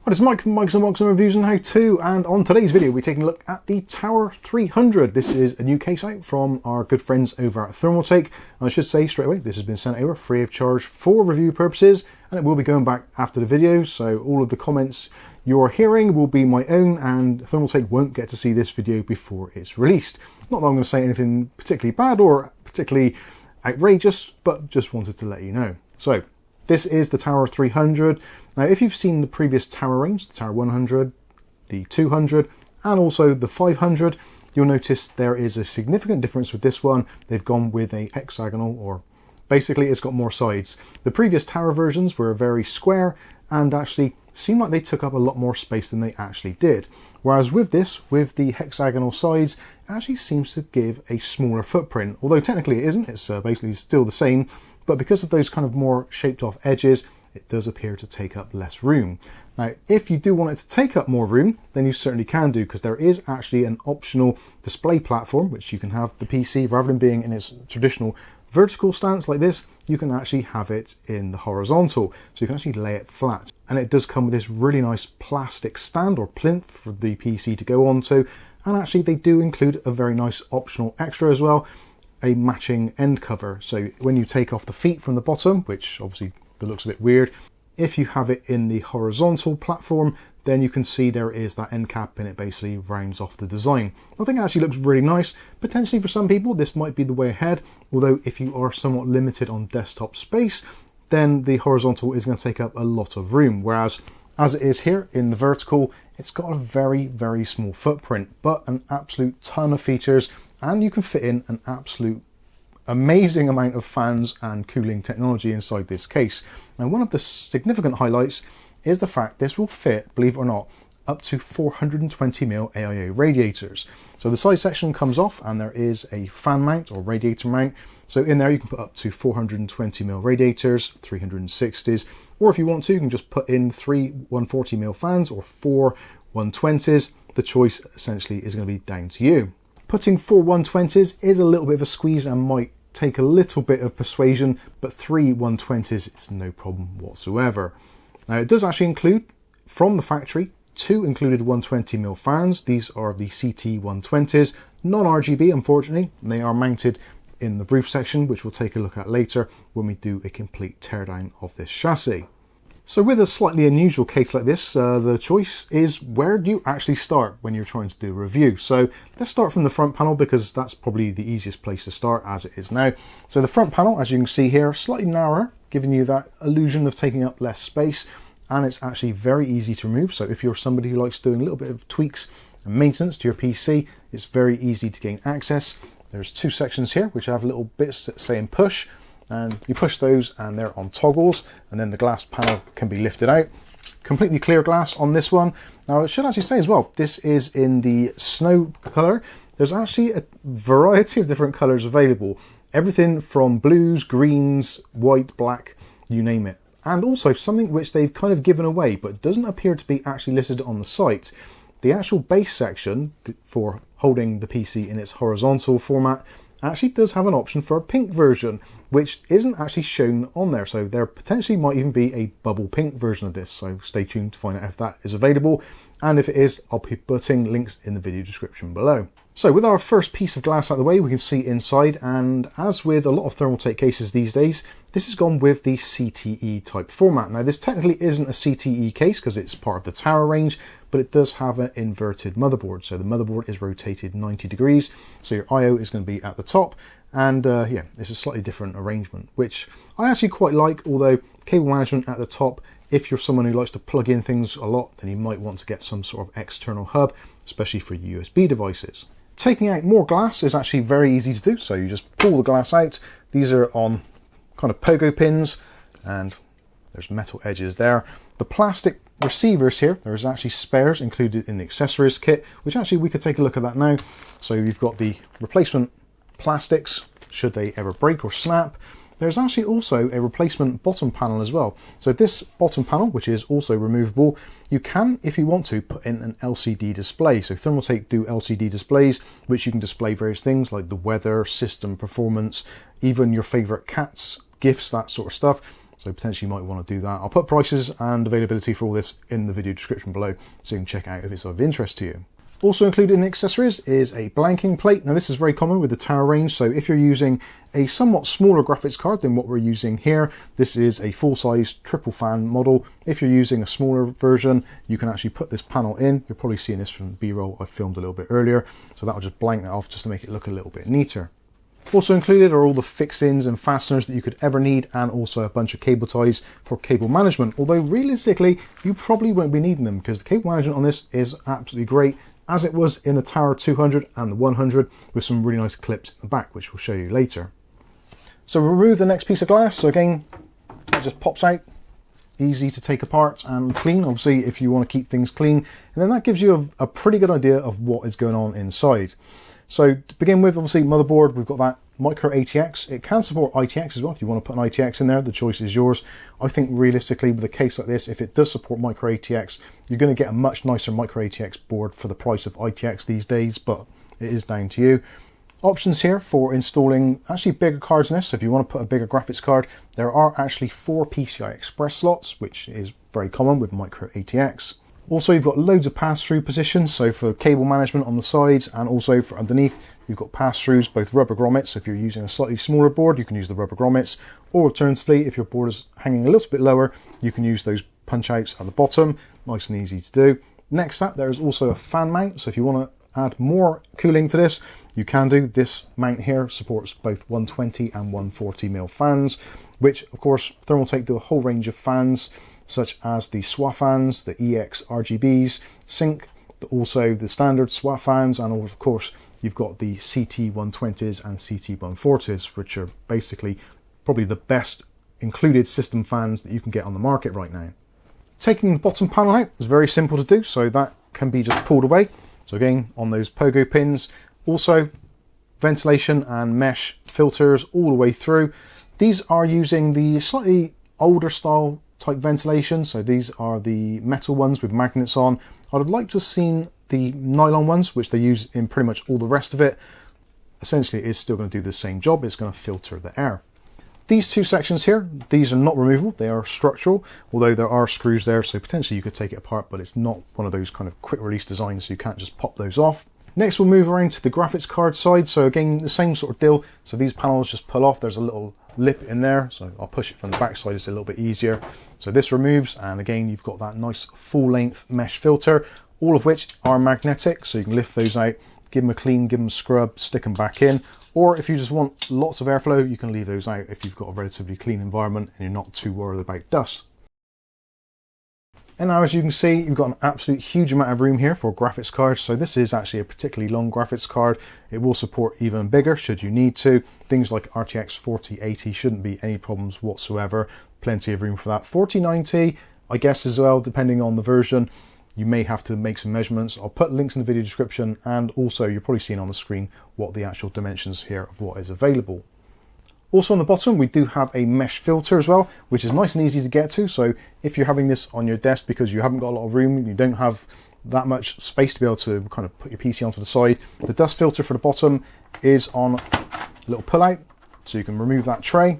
Hi, it's Mike from Mike's Unboxing Reviews and How To, and on today's video we're taking a look at the Tower 300. This is a new case out from our good friends over at Thermaltake. I should say straight away, this has been sent over free of charge for review purposes, and it will be going back after the video, so all of the comments you're hearing will be my own, and Thermaltake won't get to see this video before it's released. Not that I'm going to say anything particularly bad or particularly outrageous, but just wanted to let you know. So, this is the Tower 300. Now, if you've seen the previous Tower range, the Tower 100, the 200, and also the 500, you'll notice there is a significant difference with this one. They've gone with a hexagonal, or basically it's got more sides. The previous Tower versions were very square and actually seemed like they took up a lot more space than they actually did. Whereas with this, with the hexagonal sides, it actually seems to give a smaller footprint. Although technically it isn't, it's basically still the same. But because of those kind of more shaped off edges, it does appear to take up less room. Now, if you do want it to take up more room, then you certainly can do, because there is actually an optional display platform, which you can have the PC, rather than being in its traditional vertical stance like this, you can actually have it in the horizontal. So you can actually lay it flat. And it does come with this really nice plastic stand or plinth for the PC to go onto. And actually they do include a very nice optional extra as well, a matching end cover. So when you take off the feet from the bottom, which obviously looks a bit weird, if you have it in the horizontal platform, then you can see there is that end cap and it basically rounds off the design. I think it actually looks really nice. Potentially for some people this might be the way ahead, although if you are somewhat limited on desktop space, then the horizontal is going to take up a lot of room, whereas as it is here in the vertical, it's got a very, very small footprint, but an absolute ton of features, and you can fit in an absolute amazing amount of fans and cooling technology inside this case. Now, one of the significant highlights is the fact this will fit, believe it or not, up to 420mm AIO radiators. So the side section comes off and there is a fan mount or radiator mount. So in there you can put up to 420mm radiators, 360s, or if you want to, you can just put in 3 140mm fans or 4 120s. The choice essentially is going to be down to you. Putting 4 120s is a little bit of a squeeze and might take a little bit of persuasion, but 3 120s is no problem whatsoever. Now, it does actually include, from the factory, 2 included 120mm fans. These are the CT 120s, non-RGB unfortunately, and they are mounted in the roof section, which we'll take a look at later when we do a complete teardown of this chassis. So with a slightly unusual case like this, the choice is, where do you actually start when you're trying to do a review? So let's start from the front panel, because that's probably the easiest place to start as it is now. So the front panel, as you can see here, slightly narrower, giving you that illusion of taking up less space, and it's actually very easy to remove. So if you're somebody who likes doing a little bit of tweaks and maintenance to your PC, it's very easy to gain access. There's 2 sections here which have little bits that say push, and you push those and they're on toggles, and then the glass panel can be lifted out. Completely clear glass on this one. Now, I should actually say as well, this is in the snow color. There's actually a variety of different colors available. Everything from blues, greens, white, black, you name it. And also something which they've kind of given away, but doesn't appear to be actually listed on the site. The actual base section for holding the PC in its horizontal format actually does have an option for a pink version, which isn't actually shown on there. So there potentially might even be a bubble pink version of this. So stay tuned to find out if that is available. And if it is, I'll be putting links in the video description below. So with our first piece of glass out of the way, we can see inside, and as with a lot of Thermaltake cases these days, this has gone with the CTE type format. Now, this technically isn't a CTE case because it's part of the Tower range, but it does have an inverted motherboard. So the motherboard is rotated 90 degrees, so your I/O is going to be at the top, and yeah, it's a slightly different arrangement, which I actually quite like, although cable management at the top, if you're someone who likes to plug in things a lot, then you might want to get some sort of external hub, especially for USB devices. Taking out more glass is actually very easy to do, so you just pull the glass out. These are on kind of pogo pins, and there's metal edges there. The plastic receivers here, there's actually spares included in the accessories kit, which actually we could take a look at that now. So you've got the replacement plastics, should they ever break or snap. There's actually also a replacement bottom panel as well. So this bottom panel, which is also removable, you can, if you want to, put in an LCD display. So Thermaltake do LCD displays, which you can display various things like the weather, system performance, even your favorite cats, GIFs, that sort of stuff. So potentially you might want to do that. I'll put prices and availability for all this in the video description below, so you can check it out if it's of interest to you. Also included in the accessories is a blanking plate. Now this is very common with the Tower range, so if you're using a somewhat smaller graphics card than what we're using here, this is a full-size triple fan model. If you're using a smaller version, you can actually put this panel in. You're probably seeing this from the B-roll I filmed a little bit earlier, so that'll just blank that off just to make it look a little bit neater. Also included are all the fixins and fasteners that you could ever need, and also a bunch of cable ties for cable management, although realistically you probably won't be needing them because the cable management on this is absolutely great, as it was in the Tower 200 and the 100, with some really nice clips in the back, which we'll show you later. So we'll remove the next piece of glass. So again, it just pops out, easy to take apart and clean, obviously if you want to keep things clean, and then that gives you a pretty good idea of what is going on inside. So to begin with, obviously motherboard, we've got that micro ATX. It can support ITX as well. If you want to put an ITX in there, the choice is yours. I think realistically with a case like this, if it does support micro ATX, you're going to get a much nicer micro ATX board for the price of ITX these days, but it is down to you. Options here for installing actually bigger cards in this. So if you want to put a bigger graphics card, there are actually 4 PCI Express slots, which is very common with micro ATX. Also, you've got loads of pass-through positions, so for cable management on the sides, and also for underneath, you've got pass-throughs, both rubber grommets. So if you're using a slightly smaller board, you can use the rubber grommets, or alternatively, if your board is hanging a little bit lower, you can use those punch-outs at the bottom. Nice and easy to do. Next up, there is also a fan mount. So if you want to add more cooling to this, you can do. This mount here supports both 120 and 140mm fans, which of course Thermaltake do a whole range of fans, such as the SWA fans, the EX RGBs, Sync, also the standard SWA fans, and of course you've got the CT120s and CT140s, which are basically probably the best included system fans that you can get on the market right now. Taking the bottom panel out is very simple to do, so that can be just pulled away. So again, on those pogo pins, also ventilation and mesh filters all the way through. These are using the slightly older style type ventilation, so these are the metal ones with magnets on. I'd have liked to have seen the nylon ones, which they use in pretty much all the rest of it. Essentially, it is still going to do the same job. It's going to filter the air. These two sections here, these are not removable, they are structural, although there are screws there, so potentially you could take it apart, but it's not one of those kind of quick release designs, so you can't just pop those off. Next, we'll move around to the graphics card side. So again, the same sort of deal. So these panels just pull off. There's a little lip in there, so I'll push it from the back side, it's a little bit easier. So this removes, and again you've got that nice full length mesh filter, all of which are magnetic, so you can lift those out, give them a clean, give them a scrub, stick them back in, or if you just want lots of airflow, you can leave those out if you've got a relatively clean environment and you're not too worried about dust. And now, as you can see, you've got an absolute huge amount of room here for graphics cards. So this is actually a particularly long graphics card. It will support even bigger should you need to. Things like RTX 4080 shouldn't be any problems whatsoever. Plenty of room for that. 4090, I guess as well, depending on the version, you may have to make some measurements. I'll put links in the video description, and also you're probably seeing on the screen what the actual dimensions here of what is available. Also on the bottom, we do have a mesh filter as well, which is nice and easy to get to. So if you're having this on your desk because you haven't got a lot of room, you don't have that much space to be able to kind of put your PC onto the side, the dust filter for the bottom is on a little pull out, so you can remove that tray.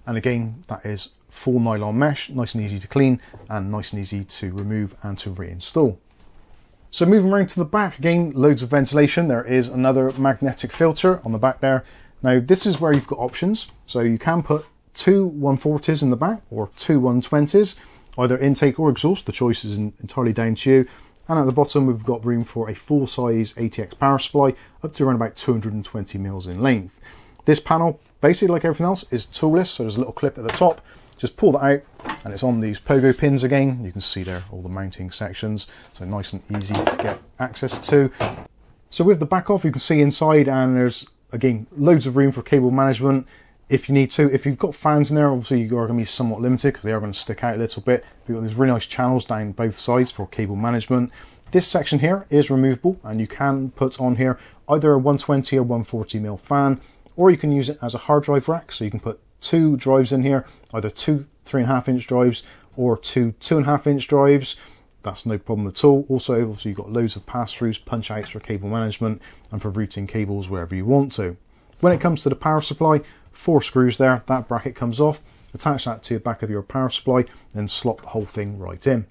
And again, that is full nylon mesh, nice and easy to clean and nice and easy to remove and to reinstall. So moving around to the back, again, loads of ventilation. There is another magnetic filter on the back there. Now this is where you've got options. So you can put two 140s in the back or two 120s, either intake or exhaust. The choice is entirely down to you. And at the bottom, we've got room for a full-size ATX power supply up to around about 220 mils in length. This panel, basically like everything else, is toolless. So there's a little clip at the top. Just pull that out and it's on these pogo pins again. You can see there all the mounting sections, so nice and easy to get access to. So with the back off, you can see inside, and there's again loads of room for cable management if you need to. If you've got fans in there, obviously you are going to be somewhat limited because they are going to stick out a little bit. We've got these really nice channels down both sides for cable management. This section here is removable, and you can put on here either a 120 or 140mm fan, or you can use it as a hard drive rack. So you can put two drives in here, either two 3.5-inch drives or two 2.5-inch drives. That's no problem at all. Also, obviously, you've got loads of pass-throughs, punch-outs for cable management and for routing cables wherever you want to. When it comes to the power supply, 4 screws there, that bracket comes off, attach that to the back of your power supply, and slot the whole thing right in.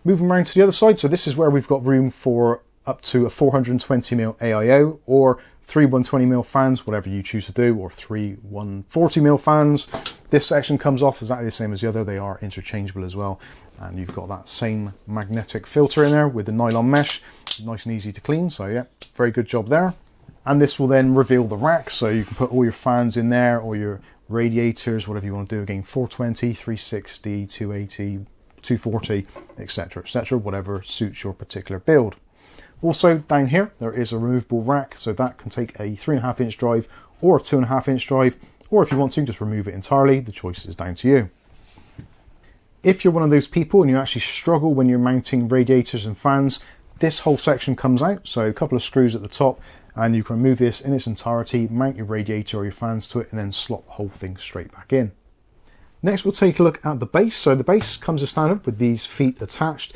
Moving around to the other side, so this is where we've got room for up to a 420mm AIO, or 3 120mm fans, whatever you choose to do, or 3 140mm fans. This section comes off exactly the same as the other, they are interchangeable as well. And you've got that same magnetic filter in there with the nylon mesh, nice and easy to clean, so yeah, very good job there. And this will then reveal the rack, so you can put all your fans in there, or your radiators, whatever you want to do. Again, 420, 360, 280, 240, etc., whatever suits your particular build. Also down here there is a removable rack, so that can take a 3.5-inch drive or a 2.5-inch drive, or if you want to just remove it entirely, the choice is down to you. If you're one of those people and you actually struggle when you're mounting radiators and fans, this whole section comes out, so a couple of screws at the top, and you can remove this in its entirety, mount your radiator or your fans to it, and then slot the whole thing straight back in. Next we'll take a look at the base. So the base comes as standard with these feet attached.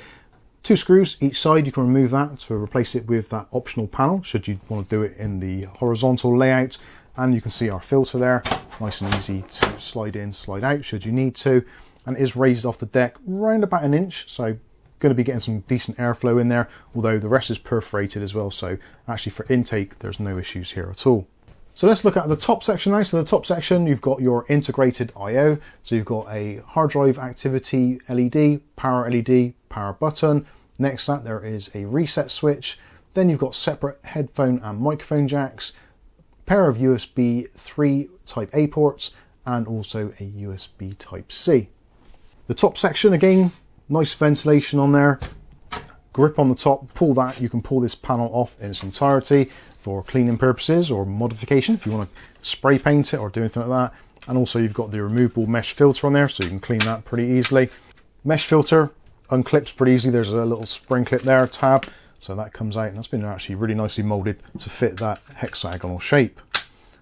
2 screws each side, you can remove that to replace it with that optional panel should you want to do it in the horizontal layout. And you can see our filter there, nice and easy to slide in, slide out should you need to, and it is raised off the deck around about 1 inch, so going to be getting some decent airflow in there, although the rest is perforated as well, so actually for intake there's no issues here at all. So let's look at the top section now. So the top section, you've got your integrated I/O. So you've got a hard drive activity LED, power button. Next to that, there is a reset switch. Then you've got separate headphone and microphone jacks, a pair of USB 3 Type A ports, and also a USB Type C. The top section, again, nice ventilation on there. Grip on the top, pull that, you can pull this panel off in its entirety for cleaning purposes or modification if you want to spray paint it or do anything like that. And also you've got the removable mesh filter on there, so you can clean that pretty easily. Mesh filter unclips pretty easily. There's a little spring clip there, tab, so that comes out, and that's been actually really nicely molded to fit that hexagonal shape.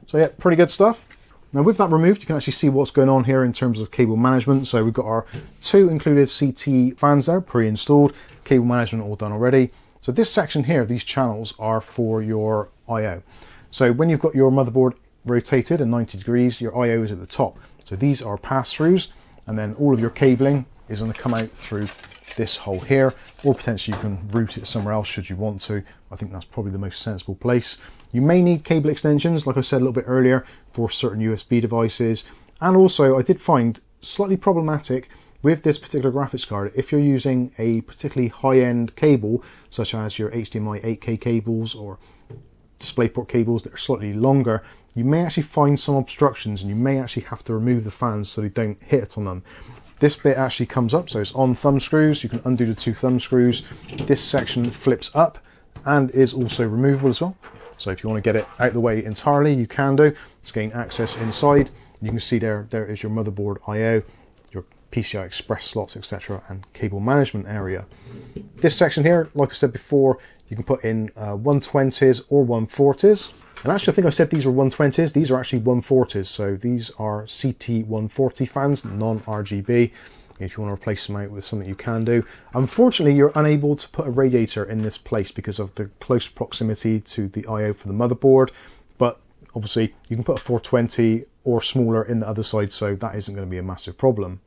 So yeah, pretty good stuff. Now with that removed, you can actually see what's going on here in terms of cable management. So we've got our 2 included CT fans there, pre-installed, cable management all done already. So this section here, these channels are for your I/O. So when you've got your motherboard rotated at 90 degrees, your I/O is at the top. So these are pass-throughs, and then all of your cabling is going to come out through this hole here, or potentially you can route it somewhere else should you want to. I think that's probably the most sensible place. You may need cable extensions, like I said a little bit earlier, for certain USB devices. And also I did find slightly problematic with this particular graphics card, if you're using a particularly high-end cable, such as your HDMI 8K cables or DisplayPort cables that are slightly longer, you may actually find some obstructions and you may actually have to remove the fans so they don't hit on them. This bit actually comes up, so it's on thumb screws. You can undo the 2 thumb screws. This section flips up and is also removable as well. So if you want to get it out of the way entirely, you can do. Let's gain access inside. You can see there is your motherboard I/O, your PCI Express slots, etc., and cable management area. This section here, like I said before, you can put in 120s or 140s. And actually, I think I said these were 120s. These are actually 140s. So these are CT 140 fans, non-RGB. If you want to replace them out with something, you can do. Unfortunately, you're unable to put a radiator in this place because of the close proximity to the I/O for the motherboard. But obviously, you can put a 420 or smaller in the other side, so that isn't going to be a massive problem.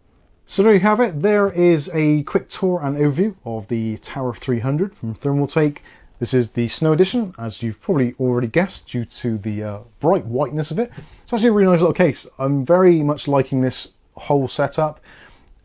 So there you have it. There is a quick tour and overview of the Tower 300 from Thermaltake. This is the Snow Edition, as you've probably already guessed due to the bright whiteness of it. It's actually a really nice little case. I'm very much liking this whole setup.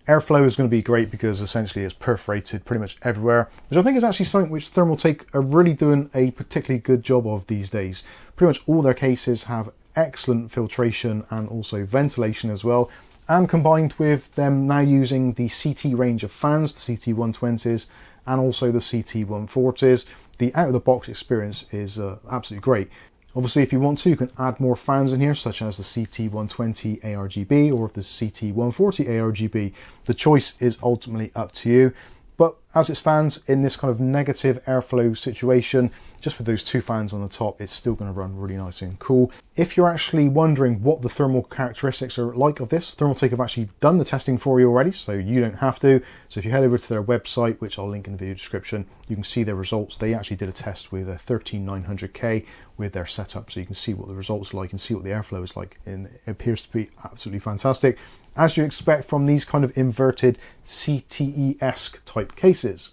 Airflow is going to be great because essentially it's perforated pretty much everywhere, which I think is actually something which Thermaltake are really doing a particularly good job of these days. Pretty much all their cases have excellent filtration and also ventilation as well. And combined with them now using the CT range of fans, the CT 120s and also the CT 140s, the out-of-the-box experience is absolutely great. Obviously, if you want to, you can add more fans in here, such as the CT 120 ARGB or the CT 140 ARGB. The choice is ultimately up to you. But as it stands in this kind of negative airflow situation, just with those two fans on the top, it's still going to run really nice and cool. If you're actually wondering what the thermal characteristics are like of this, Thermaltake have actually done the testing for you already, so you don't have to. So if you head over to their website, which I'll link in the video description, you can see their results. They actually did a test with a 13900K with their setup, so you can see what the results are like and see what the airflow is like, and it appears to be absolutely fantastic, as you expect from these kind of inverted CTE-esque type cases.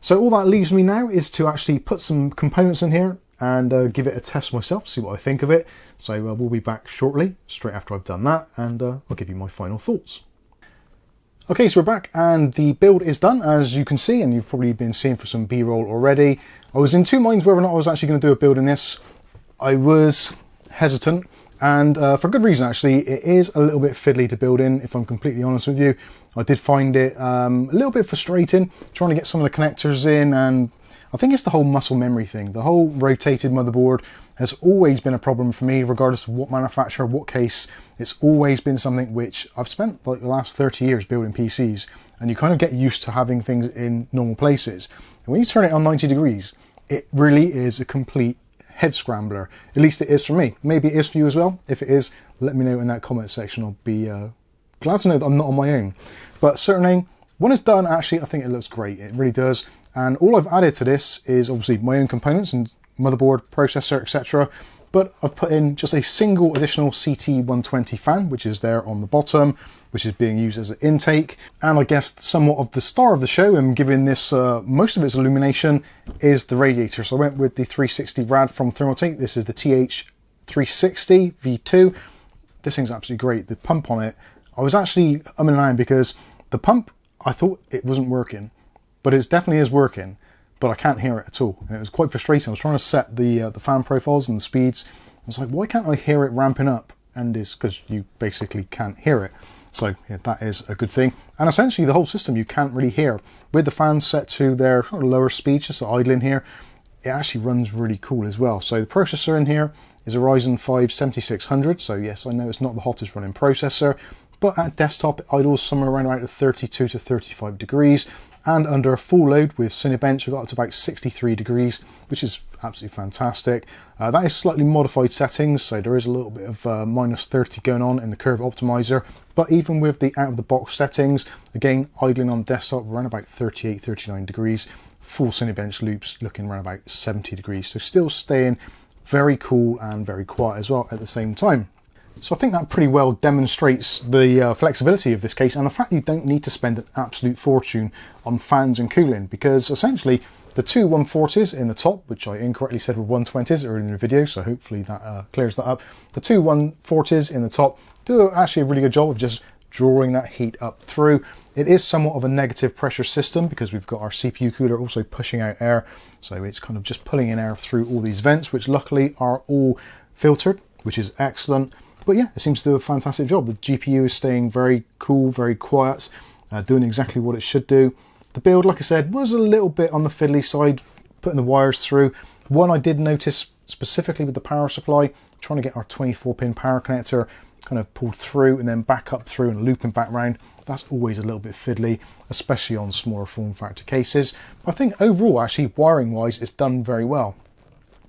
So all that leaves me now is to actually put some components in here and give it a test myself, see what I think of it. So we'll be back shortly, straight after I've done that, and I'll give you my final thoughts. Okay, so we're back and the build is done, as you can see, and you've probably been seeing for some B-roll already. I was in two minds whether or not I was actually going to do a build in this. I was hesitant, and for good reason actually. It is a little bit fiddly to build in, if I'm completely honest with you. I did find it a little bit frustrating trying to get some of the connectors in, and I think it's the whole muscle memory thing. The whole rotated motherboard has always been a problem for me, regardless of what manufacturer, what case. It's always been something which I've spent like the last 30 years building PCs, and you kind of get used to having things in normal places. And when you turn it on 90 degrees, it really is a complete head scrambler. At least it is for me. Maybe it is for you as well. If it is, let me know in that comment section. I'll be glad to know that I'm not on my own. But certainly, when it's done, actually, I think it looks great. It really does. And all I've added to this is obviously my own components and motherboard, processor, etc. But I've put in just a single additional CT120 fan, which is there on the bottom, which is being used as an intake. And I guess somewhat of the star of the show, and giving this most of its illumination, is the radiator. So I went with the 360 rad from Thermaltake. This is the TH360 V2. This thing's absolutely great. The pump on it, I was actually umming and ahhing because the pump, I thought it wasn't working, but it definitely is working, but I can't hear it at all. And it was quite frustrating. I was trying to set the fan profiles and the speeds. I was like, why can't I hear it ramping up? And it's because you basically can't hear it. So yeah, that is a good thing. And essentially the whole system you can't really hear. With the fans set to their sort of lower speed, just idling here, it actually runs really cool as well. So the processor in here is a Ryzen 5 7600. So yes, I know it's not the hottest running processor, but at desktop it idles somewhere around about 32 to 35 degrees. And under a full load with Cinebench, I got up to about 63 degrees, which is absolutely fantastic. That is slightly modified settings, so there is a little bit of minus 30 going on in the curve optimizer. But even with the out-of-the-box settings, again, idling on desktop around about 38, 39 degrees. Full Cinebench loops looking around about 70 degrees. So still staying very cool and very quiet as well at the same time. So I think that pretty well demonstrates the flexibility of this case, and the fact you don't need to spend an absolute fortune on fans and cooling, because essentially the two 140s in the top, which I incorrectly said were 120s earlier in the video, so hopefully that clears that up. The two 140s in the top do actually a really good job of just drawing that heat up through. It is somewhat of a negative pressure system because we've got our CPU cooler also pushing out air, so it's kind of just pulling in air through all these vents, which luckily are all filtered, which is excellent. But yeah, it seems to do a fantastic job. The GPU is staying very cool, very quiet, doing exactly what it should do. The build, like I said, was a little bit on the fiddly side, putting the wires through. One I did notice specifically with the power supply, trying to get our 24-pin power connector kind of pulled through and then back up through and looping back round. That's always a little bit fiddly, especially on smaller form factor cases. But I think overall, actually, wiring-wise, it's done very well.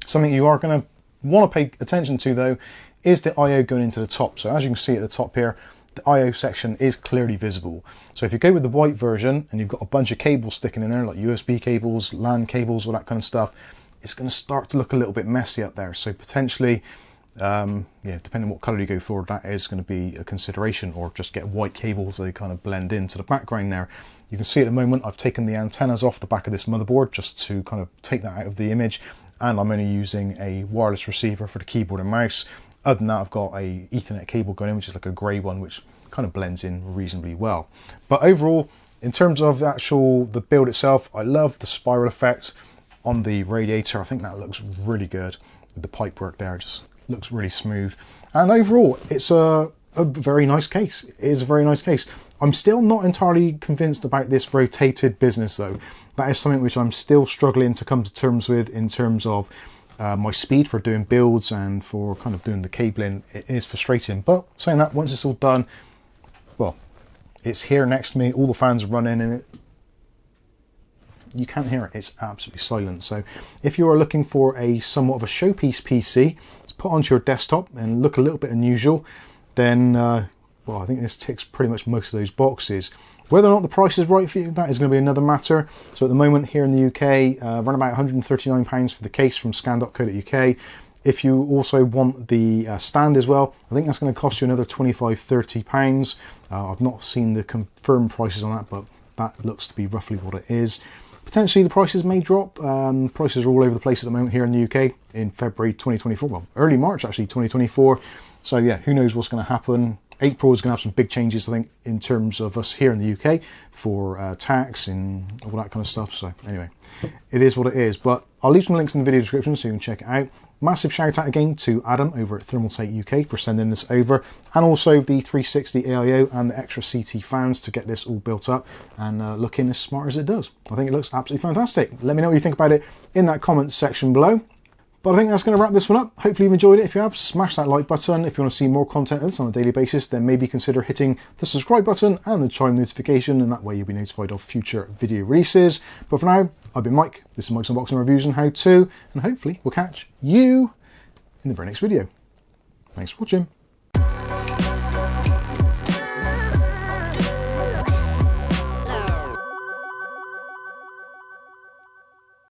Something you are going to want to pay attention to, though, is the I/O going into the top. So as you can see at the top here, the I/O section is clearly visible. So if you go with the white version and you've got a bunch of cables sticking in there, like USB cables, LAN cables, all that kind of stuff, it's going to start to look a little bit messy up there. So potentially, yeah, depending on what color you go for, that is going to be a consideration, or just get white cables, they kind of blend into the background there. You can see at the moment I've taken the antennas off the back of this motherboard just to kind of take that out of the image, and I'm only using a wireless receiver for the keyboard and mouse. Other than that, I've got a Ethernet cable going in, which is like a grey one, which kind of blends in reasonably well. But overall, in terms of the build itself, I love the spiral effect on the radiator. I think that looks really good with the pipe work there. It just looks really smooth. And overall, it's a very nice case. It is a very nice case. I'm still not entirely convinced about this rotated business, though. That is something which I'm still struggling to come to terms with in terms of my speed for doing builds and for kind of doing the cabling. It is frustrating, but saying that, once it's all done, well, it's here next to me, all the fans are running, and you can't hear it. It's absolutely silent. So if you are looking for a somewhat of a showpiece PC to put onto your desktop and look a little bit unusual, then well, I think this ticks pretty much most of those boxes. Whether or not the price is right for you, that is going to be another matter. So at the moment here in the UK, around about £139 for the case from scan.co.uk. If you also want the stand as well, I think that's going to cost you another £25–30. I've not seen the confirmed prices on that, but that looks to be roughly what it is. Potentially the prices may drop. Prices are all over the place at the moment here in the UK in February 2024, well, early March actually 2024. So yeah, who knows what's going to happen. April is going to have some big changes, I think, in terms of us here in the UK for tax and all that kind of stuff. So anyway, it is what it is. But I'll leave some links in the video description so you can check it out. Massive shout out again to Adam over at Thermaltake UK for sending this over, and also the 360 AIO and the extra CT fans to get this all built up and looking as smart as it does. I think it looks absolutely fantastic. Let me know what you think about it in that comments section below. But I think that's going to wrap this one up. Hopefully you've enjoyed it. If you have, smash that like button. If you want to see more content like this on a daily basis, then maybe consider hitting the subscribe button and the chime notification, and that way you'll be notified of future video releases. But for now, I've been Mike. This is Mike's Unboxing Reviews and How To, and hopefully we'll catch you in the very next video. Thanks for watching.